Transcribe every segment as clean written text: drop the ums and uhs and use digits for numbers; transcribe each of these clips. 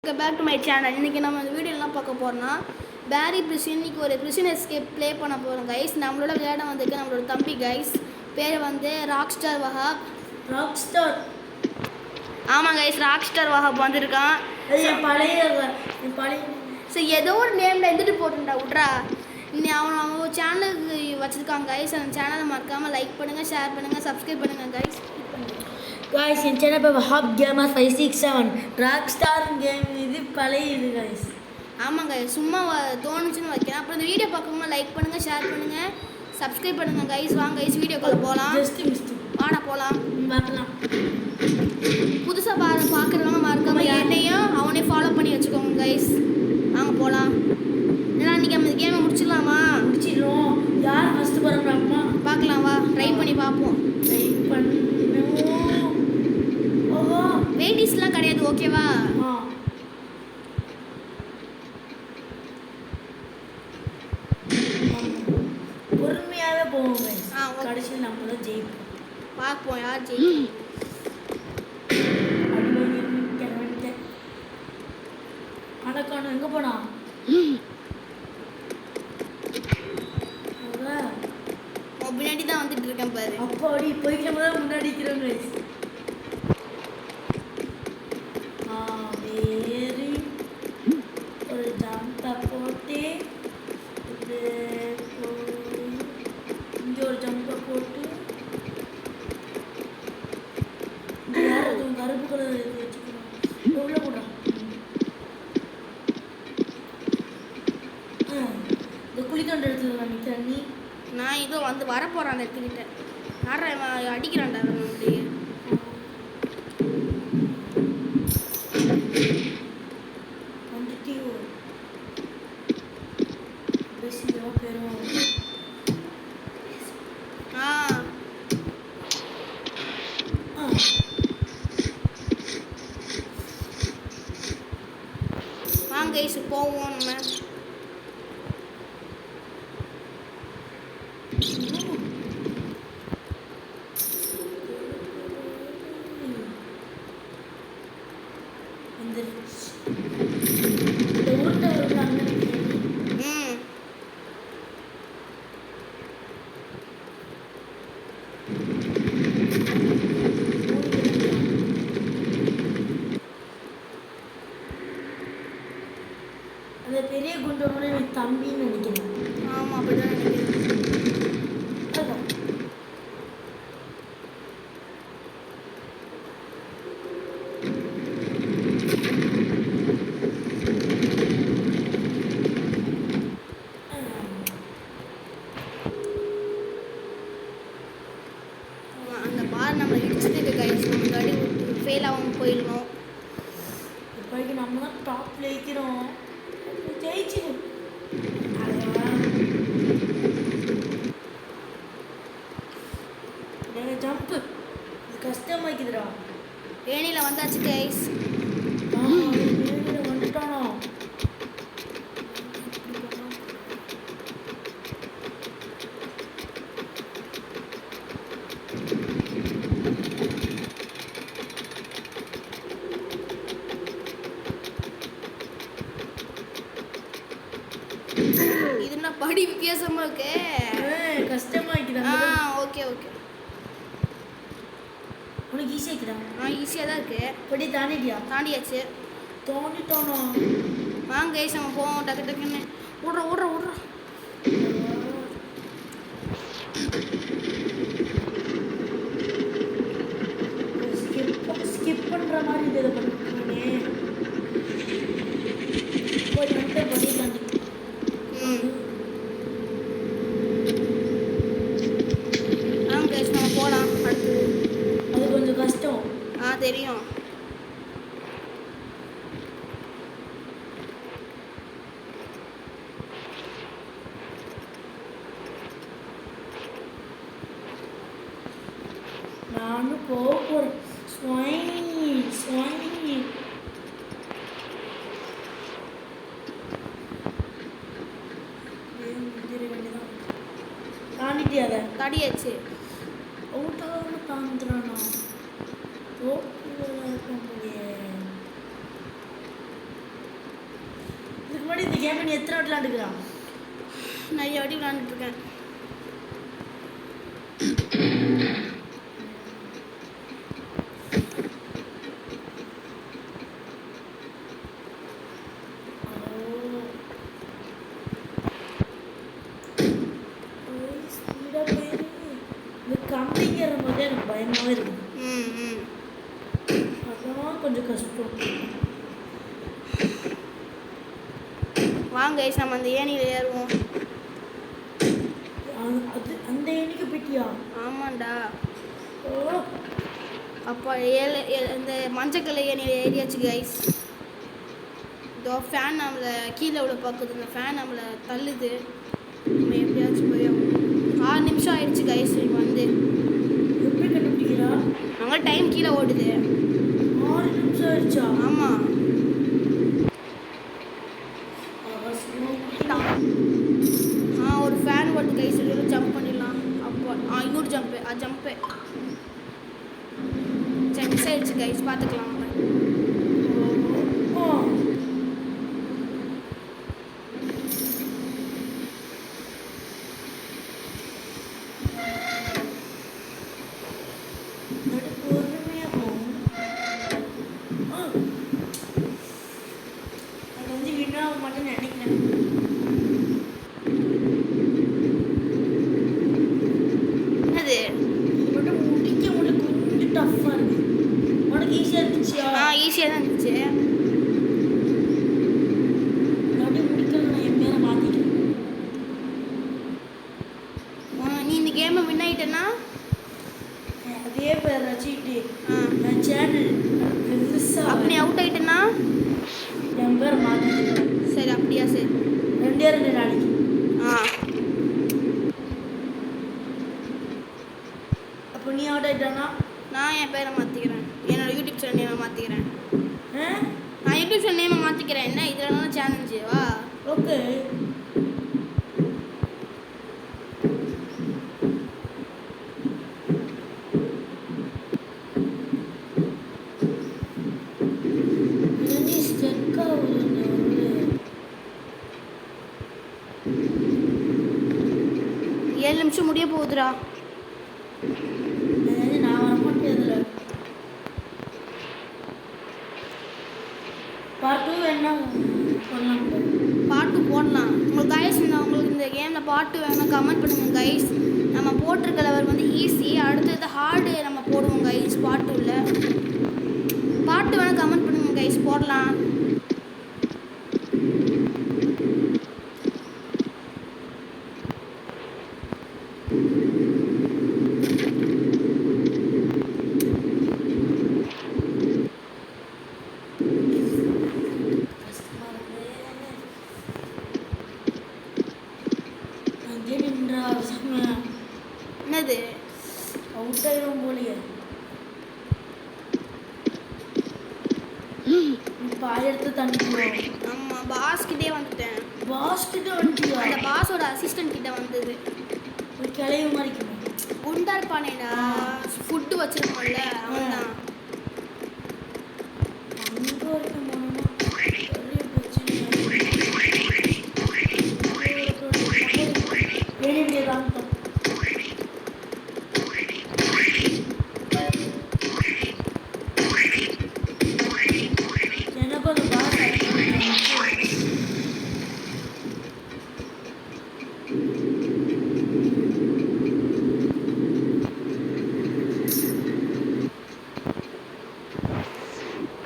Welcome back to my channel. இன்னைக்கு நம்ம இந்த வீடியோலாம் பார்க்க போறோம்னா பேரி பிரிஷன் இன்னைக்கு ஒரு பிரிஷன் எஸ்கேப் ப்ளே பண்ண போறோம் கைஸ். நம்மளோட விளையாட வந்திருக்க நம்மளோட தம்பி கைஸ். பேர் வந்து ராக்ஸ்டார் வஹாப். ராக்ஸ்டார். ஆமா கைஸ், ராக்ஸ்டார் வஹாப் வந்திருக்கான். பழைய சோ ஏதோ ஒரு நேம்ல எந்திட்டு போட்டுடா விட்றா. அவன் சேனலுக்கு வச்சிருக்காங்க கைஸ். அந்த சேனலை மறக்காம லைக் பண்ணுங்க, ஷேர் பண்ணுங்க, சப்ஸ்கிரைப் பண்ணுங்க கைஸ். गाइस என் சேனல் பேர் வஹாப் கேமர் 567. ராக்ஸ்டார் கேம் இது பழைய இது गाइस. ஆமாம் கைஸ், சும்மா தோணுச்சுன்னு வைக்கிறேன். அப்புறம் இந்த வீடியோ பார்க்கும்போது லைக் பண்ணுங்க, ஷேர் பண்ணுங்க, சப்ஸ்கிரைப் பண்ணுங்க கைஸ். வாங்க கைஸ் வீடியோக்குள்ள போகலாம். Just missed. வாடா போகலாம். பார்க்கலாம். புதுசாக பார்க்குறவங்க மறக்காம என்னையும் அவனே ஃபாலோ பண்ணி வச்சுக்கோங்க கைஸ். வாங்க போகலாம். ஏன்னா இன்றைக்கி நம்ம இந்த கேமை முடிச்சிடலாமா? முடிச்சிடுறோம். யார் ஃபஸ்ட்டு போகிறாங்கம்மா பார்க்கலாம், வா ட்ரை பண்ணி பார்ப்போம். ட்ரை பண்ணுவோம். ஓஹோ, வெயிட்டிஸ்லாம் கிடையாது, ஓகேவா? பொறுமையாகவே போவோம் கைஸ். ஓகே. கடைசியில் நம்ம தான் ஜெயிப்போம். பார்ப்போம் யார் ஜெயிக்கும். அடக்கான எங்கே போனா? பின்னாடி தான் வந்துட்டு இருக்கேன் பாரு. அப்பாடி போய்க்கு போது முன்னாடி இருக்கிறோம் கைஸ். வேறு ஒரு ஜம்பை போட்டு இங்கே ஒரு ஜம்பை போட்டு கருப்பு கலர் வச்சுக்கணும். உள்ள போடுறோம். இந்த குளிக்கொண்ட இடத்துல நான் தண்ணி நான் இதோ வந்து வரப்போகிறேன் அந்த இடத்துக்கிட்ட. யாரா அடிக்கிறான்டா நம்மளுடைய. வந்துட்டு பேசிதான் பெறுவோம். வாங்க கைஸ் போவோம் நம்ம. அந்த பெரிய குண்டோட எனக்கு தம்பின்னு நினைக்கிறேன். ஆமாம், அப்படிதான் நினைக்கிறேன். அந்த பார் நம்ம இடிச்சதுக்கு கைஸ் முன்னாடி ஃபெயில் ஆகாமல் போயிடணும். இப்போதைக்கு நம்ம தான் டாப்ல இருக்கிறோம். ஜெயிச்சிடும். ஜம்ப்பு இது கஷ்டமாக்குதுடா. ஏனியில் வந்தாச்சு கைஸ். வந்துட்டானோ? இது என்ன படி வித்தியாசமா இருக்கு. கஷ்டமா இருக்குதா? Okay okay. உனக்கு ஈஸியாக இருக்குதா? ஈஸியாக தான் இருக்கு. படி தாண்டிட்டியா? தாண்டியாச்சு. தாண்டிட்டானோ? வாங்க கைஸ் நம்ம போவோம் டக்கு டக்குன்னு. ஓடுறோம் ஓடுறோம் ஓடுறோம். ஸ்கிப் பண்ணுற மாதிரி இதை பண்ணுறேனே. போய் வந்துட்டு படி தாண்டி. வாங்க கைஸ் நம்ம போகலாம் அடுத்து. அது கொஞ்சம் கஷ்டம். தெரியும். நானும் போக போகிறேன். ஸ்வாங்கி தாண்டிட்டியா? அதை தாண்டியாச்சு. அவுட்டாக தாண்டுறானா? ஓ கேம் நீ எத்தனை வாட்டி விளையாண்டுக்கலாம்? நிறைய வாட்டி விளையாண்டுட்டு இருக்கேன். கம்மிங்கிற போதே எனக்கு பயமாகவே இருக்கு. ம். அதெல்லாம் கொஞ்சம் கஷ்டம். வாங்க கைஸ் நம்ம அந்த ஏணியில் ஏறுவோம். அது அந்த ஏணிக்கு போயிட்டியா? ஆமாண்டா. ஓ அப்போ இந்த மஞ்சக்கல்லை ஏணியில் ஏறியாச்சு கைஸ். இதோ ஃபேன் நம்மளை கீழே உள்ள பார்க்குது. இந்த ஃபேன் நம்மளை தள்ளுது. நம்ம எப்படியாச்சும் போய் 6 நிமிஷம் ஆயிடுச்சு கைஸ். வந்து எப்படி கண்டுபிடிக்கிறா? அங்கே டைம் கீழே ஓடுது. 6 நிமிஷம் ஆயிடுச்சா? ஆமாம். ஒரு ஃபேன் ஓட்டு கைஸ். ஜம்ப் பண்ணிடலாம். அப்போ இன்னொரு ஜம்ப்பு சரி மிஸ் ஆயிடுச்சு கைஸ். பார்த்துக்கலாம் நம்ம. ஈஸியாக தான் இருந்துச்சு. நீ இந்த கேமை வின் ஆகிட்டேன்னா அதே பேர் வச்சுக்கிட்டு சேனல் அப்படி அவுட் ஆகிட்டேன்னா என் பேர் மாற்றிட்டு. சரி அப்படியா? சரி 2 நாளைக்கு. அப்போ நீ அவுட் ஆகிட்டானா நான் என் பேரை மாற்றிக்கிறேன். என்னோடய யூடியூப் சேனல் நேமை மாற்றிக்கிறேன். நான் யூடியூப் சேனல் நேமை மாற்றிக்கிறேன். என்ன இதில் சேலஞ்சு வா. ஓகே ஏழு நிமிஷம் முடிய போகுதுடா. நான் வரமாட்டேன். பாட்டு வேணா போடலாம். பாட்டு போடலாம். உங்களுக்கு கைஸ் உங்களுக்கு இந்த கேமில் பாட்டு வேணும் கமெண்ட் பண்ணுங்கள் கைஸ். நம்ம போட்டிருக்க லெவல் வந்து ஈஸி. அடுத்தது ஹார்டு நம்ம போடுவோம் கைஸ். பாட்டு இல்லை பாட்டு வேணும் கமெண்ட் பண்ணுங்கள் கைஸ். போடலாம். என்னது அவுட் ஆயிரும் போலியே. இப்போ 1000 தண்ணிக்குவோம். ஆமாம் பாஸ்கிட்டே வந்துட்டேன். பாஸ்கிட்ட வந்துட்டியா? அந்த பாஸோட அசிஸ்டன்ட் கிட்ட வந்தது. ஒரு கிளைவு மாதிரி குண்டா இருப்பானேடா. ஃபுட்டு வச்சிருக்கோம்ல அவன் தான். அங்கே வரைக்கும் போனோம்னா பெரிய பிரச்சனை. வேண்டிய தான்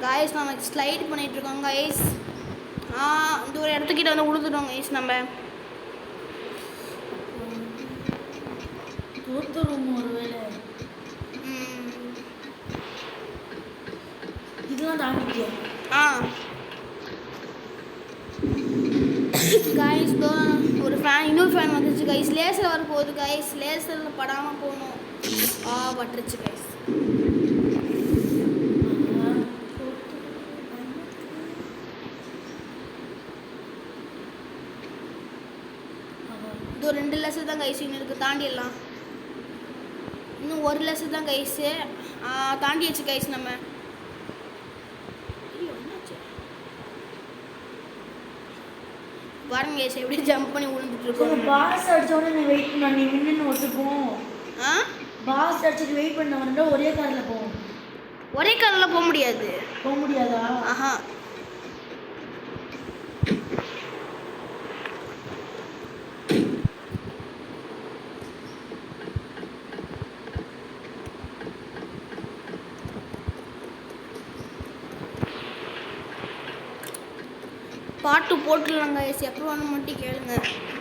கைஸ் நம்ம ஸ்லைட் பண்ணிகிட்ருக்கோம் கைஸ். இந்த ஒரு இடத்துக்கிட்ட வந்து விழுந்துட்டோம் கைஸ். நம்ம தோத்துருவோம் ஒரு வேலை. இதெல்லாம் தாண்டிட்டியா? கைஸ் ஒரு ஃபேன் இன்னொரு ஃபேன் வந்துச்சு கைஸ். லேசர் வர போகுது கைஸ். லேசரில் படாமல் போகணும். பட்டுருச்சு கைஸ். இது 2 லெசர் தான் கைஸ் இன்னும் இருக்குது. தாண்டிடலாம். இன்னும் 1 லெசர் தான் கைஸு. தாண்டியாச்சு கைஸ். நம்ம பாருங்க guys, எப்படி ஜம்ப் பண்ணி விழுந்துட்டு சரி இருக்கோம். பாஸ் அடிச்ச உடனே நீ வெயிட் பண்ண நீ நின்னு ஒத்துப்போம். ஆ பாஸ் அடிச்சிட்டு வெயிட் பண்ண வந்தா ஒரே கார்ல போவோம். ஒரே கால்ல போக முடியாது. போக முடியாதா? ஆஹா. பாட்டு போட்டுடலாம் guys, எப்போ வந்து மட்டும் கேளுங்க.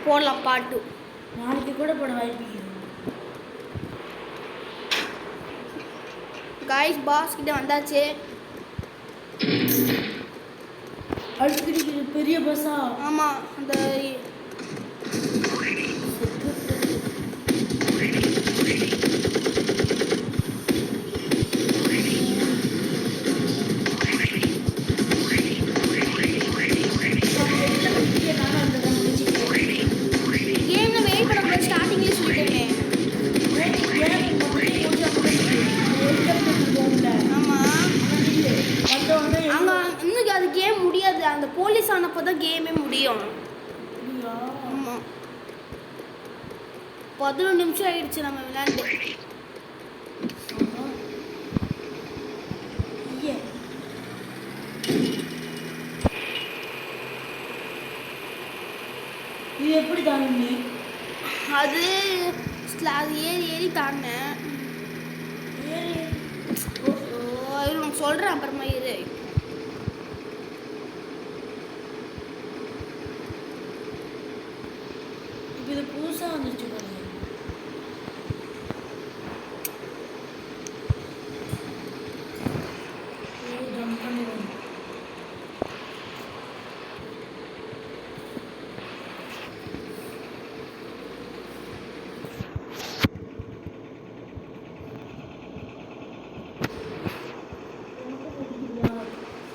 போடலாம் பாட்டு. நாளைக்கு கூட போட வாய்ப்பு இருக்குது. guys, பாஸ் கிட்ட வந்தாச்சு. அடிக்கடி பெரிய பஸ்ஸா? ஆமா, அந்த கேம்ல வெயிட் பண்ணக்கூடாது, ஸ்டார்டிங்லேயே சொல்லிட்டேனே. ஆமா, அங்க இன்னும் அது கேம் முடியாது. அந்த போலீஸ் ஆனப்போ தான் கேமே முடியும். ஆமா, 11 நிமிஷம் ஆயிடுச்சு நம்ம விளையாண்டு. இது எப்படி தாங்க? அது அது ஏறி ஏறி தாண்டினேன். உனக்கு சொல்கிறேன் அப்புறமா இரு. இது புதுசாக வந்துச்சு பாரு.